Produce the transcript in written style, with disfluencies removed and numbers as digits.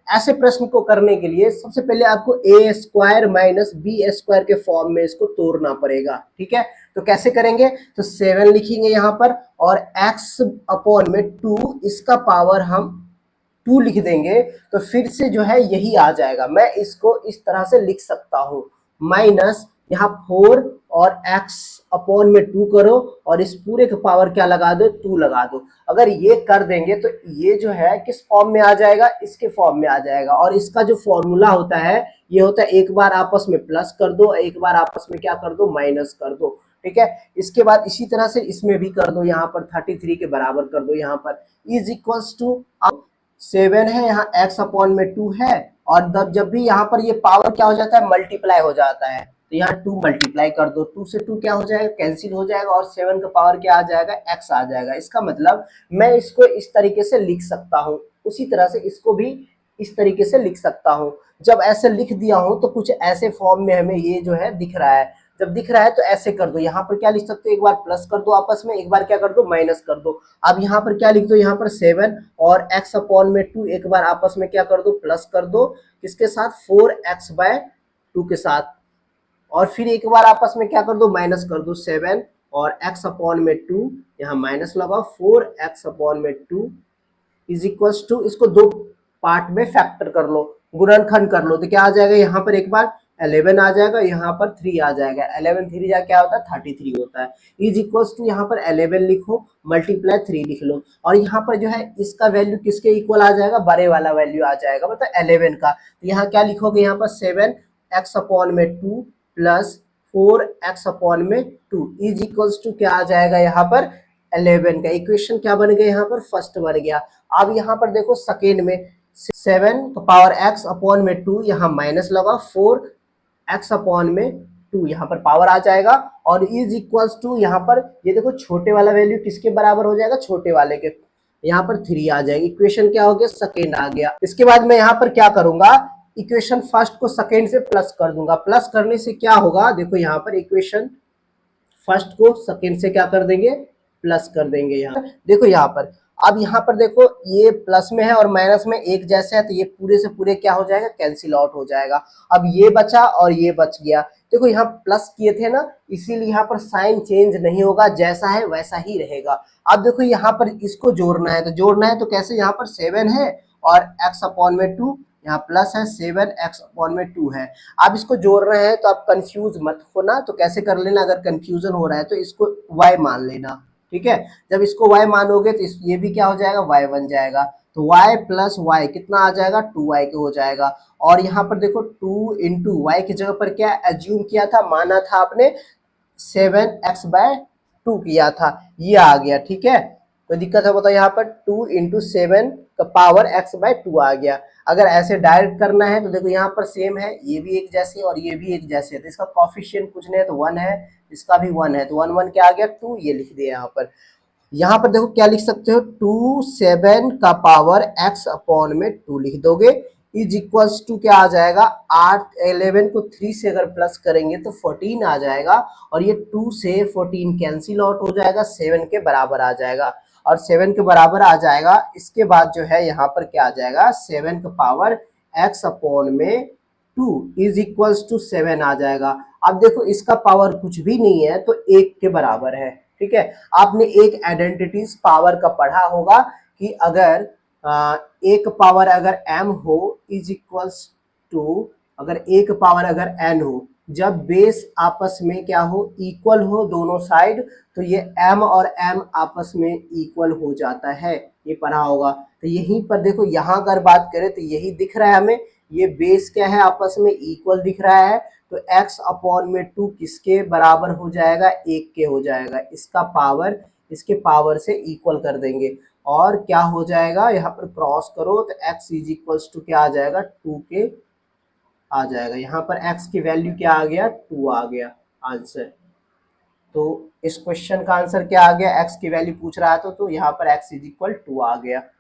ऐसे प्रश्न को करने के लिए सबसे पहले आपको ए स्क्वायर माइनस बी स्क्वायर के फॉर्म में इसको तोड़ना पड़ेगा, ठीक है। तो कैसे करेंगे, तो 7 लिखेंगे यहाँ पर और x अपॉन में 2 इसका पावर हम 2 लिख देंगे, तो फिर से जो है यही आ जाएगा। मैं इसको इस तरह से लिख सकता हूँ, माइनस यहाँ 4 और x अपॉन में 2 करो और इस पूरे का पावर क्या लगा दो, 2 लगा दो। अगर ये कर देंगे तो ये जो है किस फॉर्म में आ जाएगा, इसके फॉर्म में आ जाएगा। और इसका जो फॉर्मूला होता है ये होता है एक बार आपस में प्लस कर दो, एक बार आपस में क्या कर दो, माइनस कर दो, ठीक है। इसके बाद इसी तरह से इसमें भी कर दो, यहाँ पर 33 के बराबर कर दो। यहाँ पर इज इक्वल्स टू 7 है, यहाँ x अपॉन में 2 है, और जब भी यहाँ पर ये पावर क्या हो जाता है, मल्टीप्लाई हो जाता है, तो यहाँ 2 मल्टीप्लाई कर दो, 2 से 2 क्या हो जाएगा, कैंसिल हो जाएगा, और 7 का पावर क्या आ जाएगा, x आ जाएगा। इसका मतलब मैं इसको इस तरीके से लिख सकता हूँ, उसी तरह से इसको भी इस तरीके से लिख सकता हूँ। जब ऐसे लिख दिया हूँ तो कुछ ऐसे फॉर्म में हमें ये जो है दिख रहा है। जब दिख रहा है तो ऐसे कर दो, यहाँ पर क्या लिख सकते हो, एक बार प्लस कर दो आपस में, एक बार क्या कर दो, माइनस कर दो। अब यहाँ पर क्या लिख दो, यहाँ पर 7 और x अपॉन में 2 एक बार आपस में क्या कर दो, प्लस कर दो, किसके साथ, 4x/2 के साथ, और फिर एक बार आपस में क्या कर दो, माइनस कर दो, 7 और x अपॉन में 2, यहाँ माइनस लगाओ, 4x अपॉन में 2 इज इक्वल्स टू, इसको दो पार्ट में फैक्टर कर लो, गुणनखंड कर लो, तो क्या आ जाएगा, यहाँ पर एक बार 11 आ जाएगा, यहाँ पर 3 आ जाएगा, 11 3 जा क्या होता है, 33 होता है। इज इक्वल्स टू यहाँ पर 11 लिखो, मल्टीप्लाई 3 लिख लो, और यहाँ पर जो है इसका वैल्यू किसके इक्वल आ जाएगा, बड़े वाला वैल्यू आ जाएगा, मतलब 11 का। तो यहाँ क्या लिखोगे, यहाँ पर 7x अपॉन में 2 प्लस 4x अपॉन में 2 इज इक्वल्स टू क्या आ जाएगा, यहाँ पर 11 का इक्वेशन क्या बन गया, यहाँ पर फर्स्ट बन गया। अब यहाँ पर देखो सेकेंड में 7 का पावर x अपॉन में 2, यहाँ माइनस लगा, 4x अपॉन में 2 यहाँ पर पावर आ जाएगा, और इज इक्वल्स टू यहाँ पर ये देखो छोटे वाला वैल्यू किसके बराबर हो जाएगा, छोटे वाले के, यहाँ पर 3 आ जाएगी। इक्वेशन क्या हो गया, सेकेंड आ गया। इसके बाद मैं यहाँ पर क्या करूंगा, इक्वेशन फर्स्ट को सेकेंड से प्लस कर दूंगा। प्लस करने से क्या होगा, देखो यहाँ पर इक्वेशन फर्स्ट को सेकेंड से क्या कर देंगे, प्लस कर देंगे। यहाँ देखो, यहाँ पर अब यहाँ पर देखो ये प्लस में है और माइनस में एक जैसे है, तो ये पूरे से पूरे क्या हो जाएगा, कैंसिल आउट हो जाएगा। अब ये बचा और ये बच गया। देखो यहाँ प्लस किए थे ना, इसीलिए यहाँ पर साइन चेंज नहीं होगा, जैसा है वैसा ही रहेगा। अब देखो यहाँ पर इसको जोड़ना है, तो जोड़ना है तो कैसे, यहाँ पर 7 है और x अपॉन में 2, यहाँ प्लस है 7x अपॉन में 2 है। आप इसको जोड़ रहे हैं तो आप कंफ्यूज मत होना, तो कैसे कर लेना, अगर कंफ्यूजन हो रहा है तो इसको y मान लेना, ठीक है। जब इसको y मानोगे तो ये भी क्या हो जाएगा, y बन जाएगा। तो y प्लस वाई कितना आ जाएगा, 2y के हो जाएगा। और यहाँ पर देखो 2 इंटू वाई की जगह पर क्या एज्यूम किया था, माना था आपने 7x/2 किया था, ये आ गया, ठीक है। कोई दिक्कत है बताओ, यहाँ पर 2 इंटू 7 का पावर x/2 आ गया। अगर ऐसे डायरेक्ट करना है तो देखो यहाँ पर सेम है, ये भी एक जैसे और ये भी एक जैसे है, तो इसका कॉफिशिएंट कुछ नहीं है तो 1 है, इसका भी 1 है, तो 1 1 क्या आ गया, 2, ये लिख दिया यहाँ पर। यहाँ पर देखो क्या लिख सकते हो, 2 7 का पावर x अपॉन में 2 लिख दोगे, इज इक्वल्स टू क्या आ जाएगा, 8 11 को 3 से अगर प्लस करेंगे तो 14 आ जाएगा, और ये 2 से 14 कैंसिल आउट हो जाएगा, 7 के बराबर आ जाएगा, और 7 के बराबर आ जाएगा। इसके बाद जो है यहाँ पर क्या आ जाएगा, 7 का पावर x अपॉन में 2 इज इक्वल्स टू 7 आ जाएगा। अब देखो इसका पावर कुछ भी नहीं है तो 1 के बराबर है, ठीक है। आपने एक आइडेंटिटीज पावर का पढ़ा होगा कि अगर एक पावर अगर m हो इज इक्वल्स टू, अगर एक पावर अगर n हो, जब बेस आपस में क्या हो, इक्वल हो दोनों साइड, तो ये m और m आपस में इक्वल हो जाता है, ये पढ़ा होगा। तो यहीं पर देखो, यहाँ अगर बात करें तो यही दिख रहा है हमें, ये बेस क्या है, आपस में इक्वल दिख रहा है, तो x अपॉन में 2 किसके बराबर हो जाएगा, 1 के हो जाएगा। इसका पावर इसके पावर से इक्वल कर देंगे और क्या हो जाएगा, यहाँ पर क्रॉस करो तो x इज इक्वल्स टू क्या आ जाएगा, 2 के आ जाएगा। यहाँ पर x की वैल्यू क्या आ गया, 2 आ गया आंसर। तो इस क्वेश्चन का आंसर क्या आ गया, x की वैल्यू पूछ रहा था तो यहाँ पर x इज इक्वल 2 आ गया।